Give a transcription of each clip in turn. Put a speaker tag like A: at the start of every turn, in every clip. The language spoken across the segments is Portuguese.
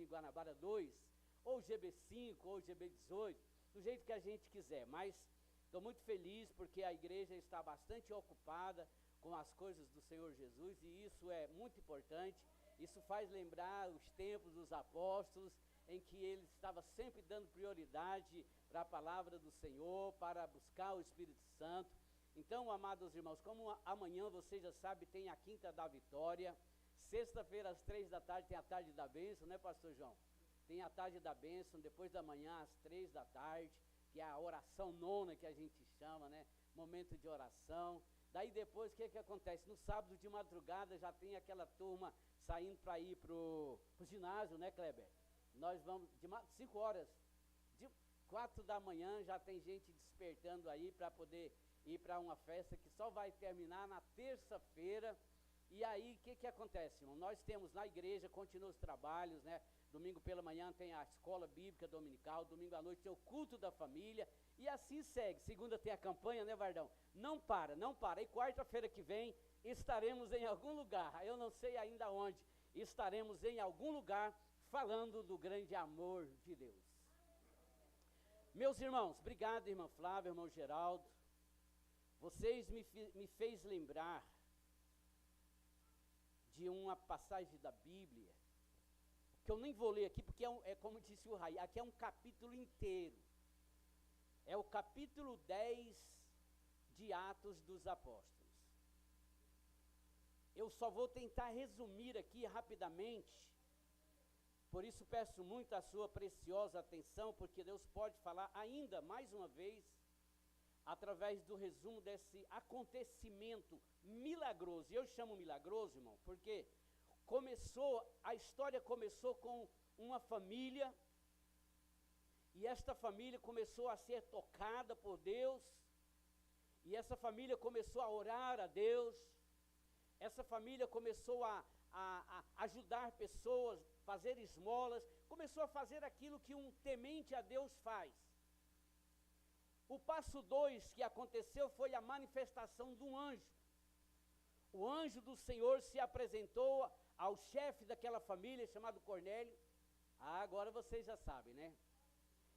A: Guanabara 2, ou GB5, ou GB18, do jeito que a gente quiser, mas estou muito feliz porque a igreja está bastante ocupada com as coisas do Senhor Jesus, e isso é muito importante. Isso faz lembrar os tempos dos apóstolos, em que ele estava sempre dando prioridade para a palavra do Senhor, para buscar o Espírito Santo. Então, amados irmãos, como amanhã você já sabe, tem a Quinta da Vitória, sexta-feira às 3 da tarde tem a Tarde da Bênção, né, pastor João? Tem a Tarde da Bênção, depois da manhã às 3 da tarde, que é a oração nona que a gente chama, né? Momento de oração. Daí depois, o que acontece? No sábado de madrugada já tem aquela turma saindo para ir para o ginásio, né, Kleber? Nós vamos, de 5 horas, de 4 da manhã já tem gente despertando aí para poder ir para uma festa que só vai terminar na terça-feira. E aí, o que acontece, irmão? Nós temos na igreja, continuam os trabalhos, né? Domingo pela manhã tem a escola bíblica dominical, domingo à noite tem o culto da família, e assim segue. Segunda tem a campanha, né, Vardão? Não para, não para. E quarta-feira que vem estaremos em algum lugar, eu não sei ainda onde, estaremos em algum lugar falando do grande amor de Deus. Meus irmãos, obrigado, irmã Flávia, irmão Geraldo. Vocês me fez lembrar de uma passagem da Bíblia, que eu nem vou ler aqui, porque é como disse o Rai, aqui é um capítulo inteiro. É o capítulo 10 de Atos dos Apóstolos. Eu só vou tentar resumir aqui rapidamente, por isso peço muito a sua preciosa atenção, porque Deus pode falar ainda mais uma vez, através do resumo desse acontecimento milagroso. E eu chamo milagroso, irmão, porque a história começou com uma família, e esta família começou a ser tocada por Deus, e essa família começou a orar a Deus, essa família começou a ajudar pessoas, fazer esmolas, começou a fazer aquilo que um temente a Deus faz. O passo 2 que aconteceu foi a manifestação de um anjo. O anjo do Senhor se apresentou ao chefe daquela família, chamado Cornélio. Agora vocês já sabem, né?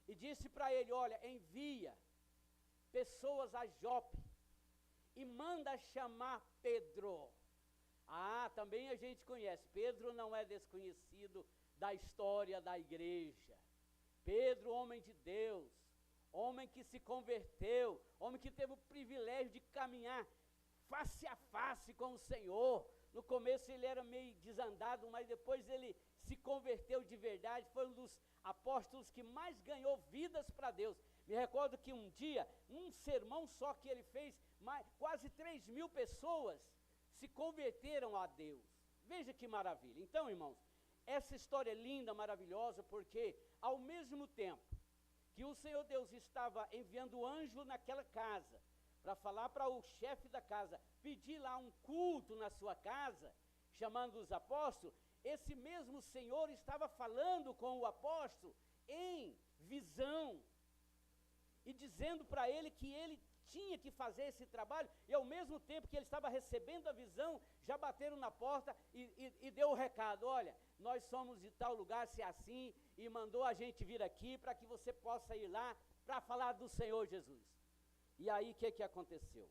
A: E disse para ele: olha, envia pessoas a Jope e manda chamar Pedro. Também a gente conhece, Pedro não é desconhecido da história da igreja. Pedro, homem de Deus, homem que se converteu, homem que teve o privilégio de caminhar face a face com o Senhor. No começo ele era meio desandado, mas depois ele se converteu de verdade, foi um dos apóstolos que mais ganhou vidas para Deus. Me recordo que um dia, um sermão só que ele fez, quase 3.000 pessoas se converteram a Deus. Veja que maravilha. Então, irmãos, essa história é linda, maravilhosa, porque ao mesmo tempo que o Senhor Deus estava enviando anjo naquela casa, para falar para o chefe da casa, pedir lá um culto na sua casa, chamando os apóstolos, esse mesmo Senhor estava falando com o apóstolo em visão, e dizendo para ele que ele tinha que fazer esse trabalho, e ao mesmo tempo que ele estava recebendo a visão, já bateram na porta e deu o recado: olha, nós somos de tal lugar, se é assim, e mandou a gente vir aqui para que você possa ir lá para falar do Senhor Jesus. E aí o que aconteceu?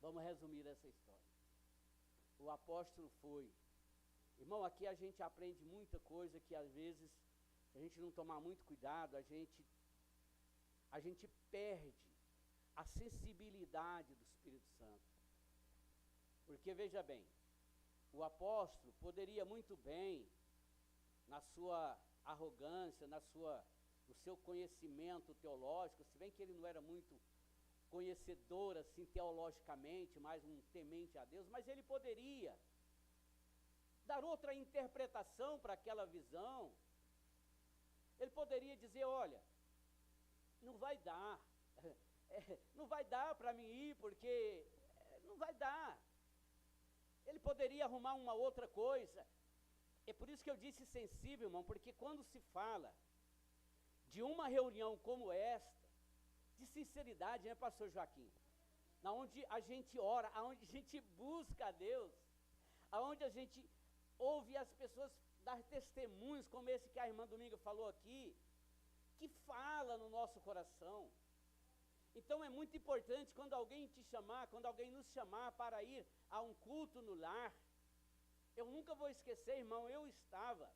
A: Vamos resumir essa história. O apóstolo foi. Irmão, aqui a gente aprende muita coisa que às vezes, se a gente não tomar muito cuidado, a gente perde a sensibilidade do Espírito Santo. Porque veja bem, o apóstolo poderia muito bem, na sua arrogância, no seu conhecimento teológico, se bem que ele não era muito conhecedor assim teologicamente, mais um temente a Deus, mas ele poderia dar outra interpretação para aquela visão. Ele poderia dizer: olha, não vai dar, não vai dar para mim ir, porque não vai dar. Ele poderia arrumar uma outra coisa. É por isso que eu disse sensível, irmão, porque quando se fala de uma reunião como esta, de sinceridade, né, pastor Joaquim? Onde a gente ora, onde a gente busca a Deus, onde a gente ouve as pessoas dar testemunhos como esse que a irmã Dominga falou aqui, que fala no nosso coração. Então é muito importante quando alguém te chamar, quando alguém nos chamar para ir a um culto no lar. Eu nunca vou esquecer, irmão, eu estava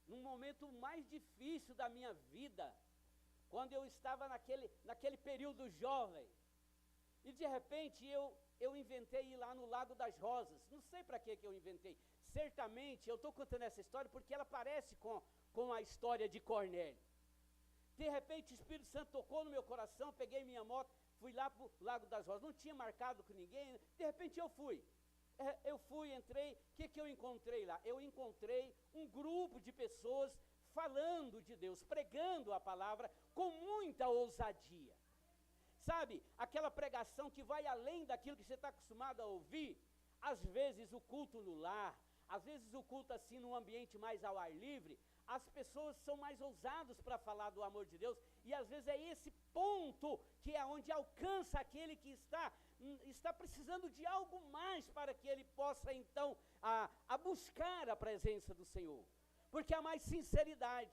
A: num momento mais difícil da minha vida, quando eu estava naquele período jovem, e de repente eu inventei ir lá no Lago das Rosas. Não sei para que eu inventei. Certamente, eu estou contando essa história porque ela parece com a história de Cornélio. De repente o Espírito Santo tocou no meu coração, peguei minha moto, fui lá para o Lago das Rosas, não tinha marcado com ninguém, de repente eu fui. Entrei, o que eu encontrei lá? Eu encontrei um grupo de pessoas falando de Deus, pregando a palavra com muita ousadia. Sabe, aquela pregação que vai além daquilo que você está acostumado a ouvir. Às vezes o culto no lar, às vezes o culto assim num ambiente mais ao ar livre, as pessoas são mais ousadas para falar do amor de Deus, e às vezes é esse ponto que é onde alcança aquele que está precisando de algo mais para que ele possa então a buscar a presença do Senhor, porque há mais sinceridade.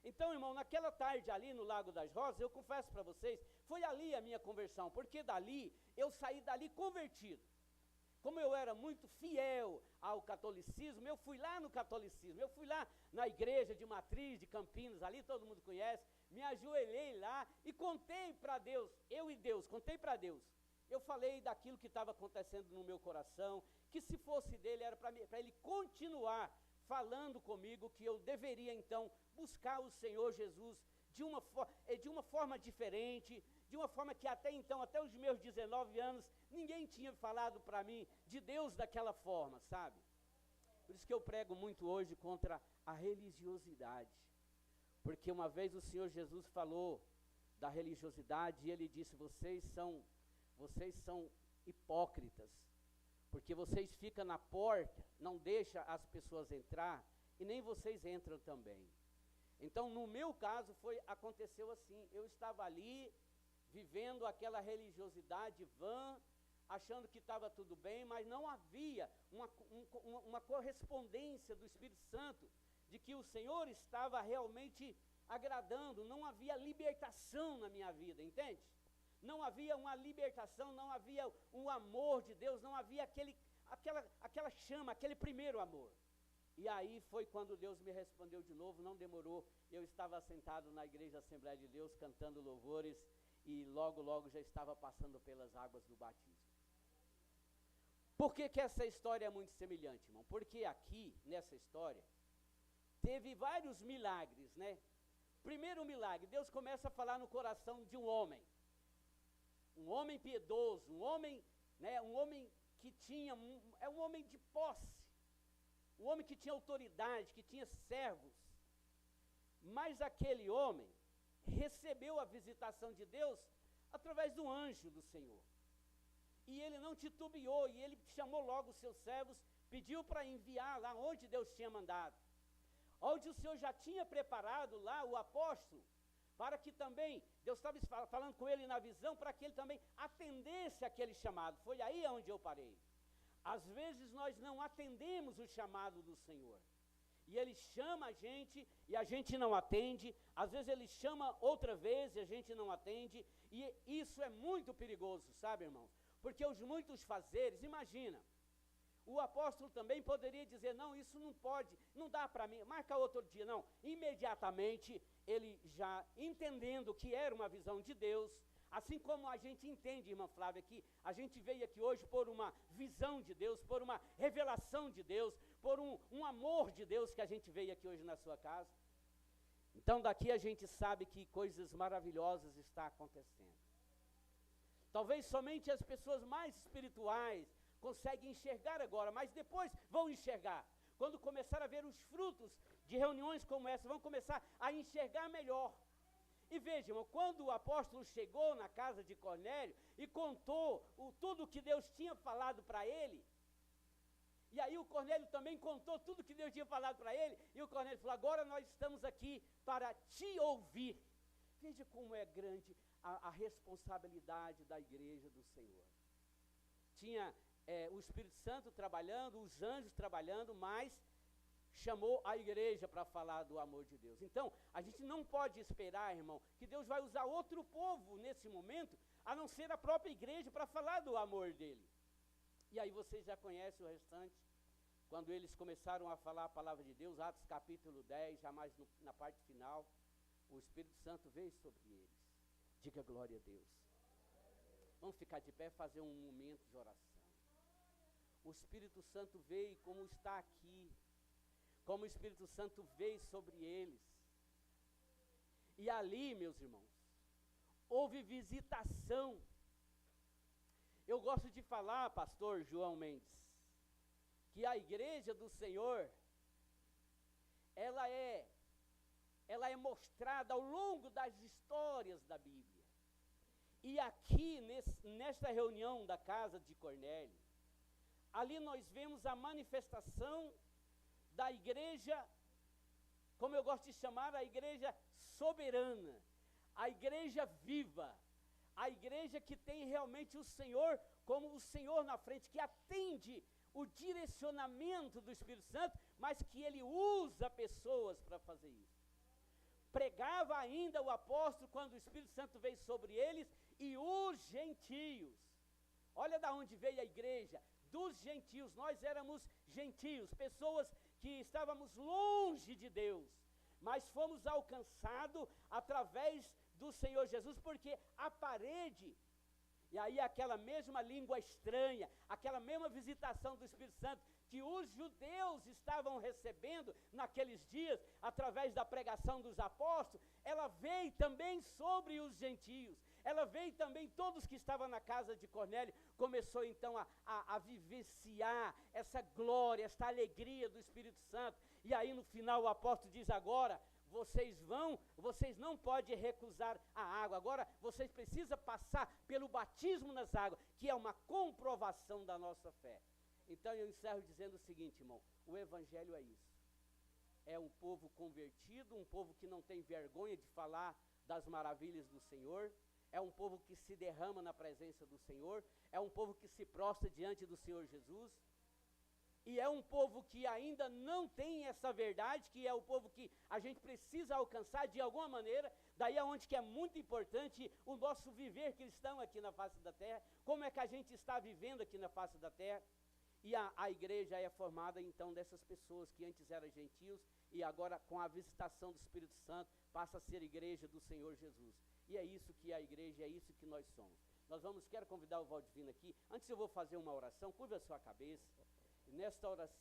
A: Então, irmão, naquela tarde ali no Lago das Rosas, eu confesso para vocês, foi ali a minha conversão, porque eu saí dali convertido. Como eu era muito fiel ao catolicismo, eu fui lá no catolicismo, eu fui lá na igreja de matriz de Campinas, ali todo mundo conhece, me ajoelhei lá e contei para Deus, contei para Deus. Eu falei daquilo que estava acontecendo no meu coração, que se fosse dele, era para ele continuar falando comigo, que eu deveria então buscar o Senhor Jesus de uma forma diferente, de uma forma que até então, até os meus 19 anos, ninguém tinha falado para mim de Deus daquela forma, sabe? Por isso que eu prego muito hoje contra a religiosidade, porque uma vez o Senhor Jesus falou da religiosidade e ele disse: vocês são hipócritas, porque vocês ficam na porta, não deixam as pessoas entrar, e nem vocês entram também. Então, no meu caso, aconteceu assim, eu estava ali, vivendo aquela religiosidade vã, achando que estava tudo bem, mas não havia uma correspondência do Espírito Santo, de que o Senhor estava realmente agradando, não havia libertação na minha vida, entende? Não havia uma libertação, não havia um amor de Deus, não havia aquela chama, aquele primeiro amor. E aí foi quando Deus me respondeu de novo, não demorou, eu estava sentado na igreja Assembleia de Deus, cantando louvores, e logo já estava passando pelas águas do batismo. Por que essa história é muito semelhante, irmão? Porque aqui, nessa história, teve vários milagres, né? Primeiro milagre, Deus começa a falar no coração de um homem piedoso, um homem que tinha, um homem de posse, um homem que tinha autoridade, que tinha servos. Mas aquele homem recebeu a visitação de Deus através do anjo do Senhor. E ele não titubeou, e ele chamou logo os seus servos, pediu para enviar lá onde Deus tinha mandado. Onde o Senhor já tinha preparado lá o apóstolo, para que também, Deus estava falando com ele na visão, para que ele também atendesse aquele chamado. Foi aí onde eu parei. Às vezes nós não atendemos o chamado do Senhor. E Ele chama a gente e a gente não atende. Às vezes Ele chama outra vez e a gente não atende. E isso é muito perigoso, sabe, irmãos? Porque os muitos fazeres, imagina, o apóstolo também poderia dizer: não, isso não pode, não dá para mim, marca outro dia. Não, imediatamente ele já entendendo que era uma visão de Deus, assim como a gente entende, irmã Flávia, que a gente veio aqui hoje por uma visão de Deus, por uma revelação de Deus, por um amor de Deus que a gente veio aqui hoje na sua casa. Então daqui a gente sabe que coisas maravilhosas estão acontecendo. Talvez somente as pessoas mais espirituais conseguem enxergar agora, mas depois vão enxergar. Quando começar a ver os frutos de reuniões como essa, vão começar a enxergar melhor. E vejam, quando o apóstolo chegou na casa de Cornélio e contou tudo que Deus tinha falado para ele, e aí o Cornélio também contou tudo que Deus tinha falado para ele, e o Cornélio falou: agora nós estamos aqui para te ouvir. Veja como é grande a responsabilidade da igreja do Senhor. Tinha o Espírito Santo trabalhando, os anjos trabalhando, mas chamou a igreja para falar do amor de Deus. Então, a gente não pode esperar, irmão, que Deus vai usar outro povo nesse momento, a não ser a própria igreja, para falar do amor dele. E aí vocês já conhecem o restante, quando eles começaram a falar a palavra de Deus, Atos capítulo 10, já mais na parte final, o Espírito Santo veio sobre eles. Diga glória a Deus. Vamos ficar de pé e fazer um momento de oração. O Espírito Santo veio como está aqui, como o Espírito Santo veio sobre eles. E ali, meus irmãos, houve visitação. Eu gosto de falar, pastor João Mendes, que a igreja do Senhor, ela é mostrada ao longo das histórias da Bíblia. E aqui, nesta reunião da casa de Cornélio, ali nós vemos a manifestação da igreja, como eu gosto de chamar, a igreja soberana, a igreja viva, a igreja que tem realmente o Senhor como o Senhor na frente, que atende o direcionamento do Espírito Santo, mas que ele usa pessoas para fazer isso. Pregava ainda o apóstolo quando o Espírito Santo veio sobre eles, e os gentios. Olha da onde veio a igreja, dos gentios. Nós éramos gentios, pessoas que estávamos longe de Deus, mas fomos alcançados através do Senhor Jesus, porque a parede, e aí aquela mesma língua estranha, aquela mesma visitação do Espírito Santo, que os judeus estavam recebendo naqueles dias, através da pregação dos apóstolos, ela veio também sobre os gentios, ela veio também, todos que estavam na casa de Cornélio, começou então a vivenciar essa glória, essa alegria do Espírito Santo. E aí no final o apóstolo diz: agora vocês não podem recusar a água, agora vocês precisam passar pelo batismo nas águas, que é uma comprovação da nossa fé. Então eu encerro dizendo o seguinte, irmão, o evangelho é isso. É um povo convertido, um povo que não tem vergonha de falar das maravilhas do Senhor, é um povo que se derrama na presença do Senhor, é um povo que se prostra diante do Senhor Jesus, e é um povo que ainda não tem essa verdade, que é o povo que a gente precisa alcançar de alguma maneira. Daí é onde que é muito importante o nosso viver cristão aqui na face da terra, como é que a gente está vivendo aqui na face da terra. E a igreja é formada então dessas pessoas que antes eram gentios e agora com a visitação do Espírito Santo passa a ser igreja do Senhor Jesus. E é isso que a igreja, é isso que nós somos. Quero convidar o Valdivino aqui. Antes eu vou fazer uma oração, curva a sua cabeça. E nesta oração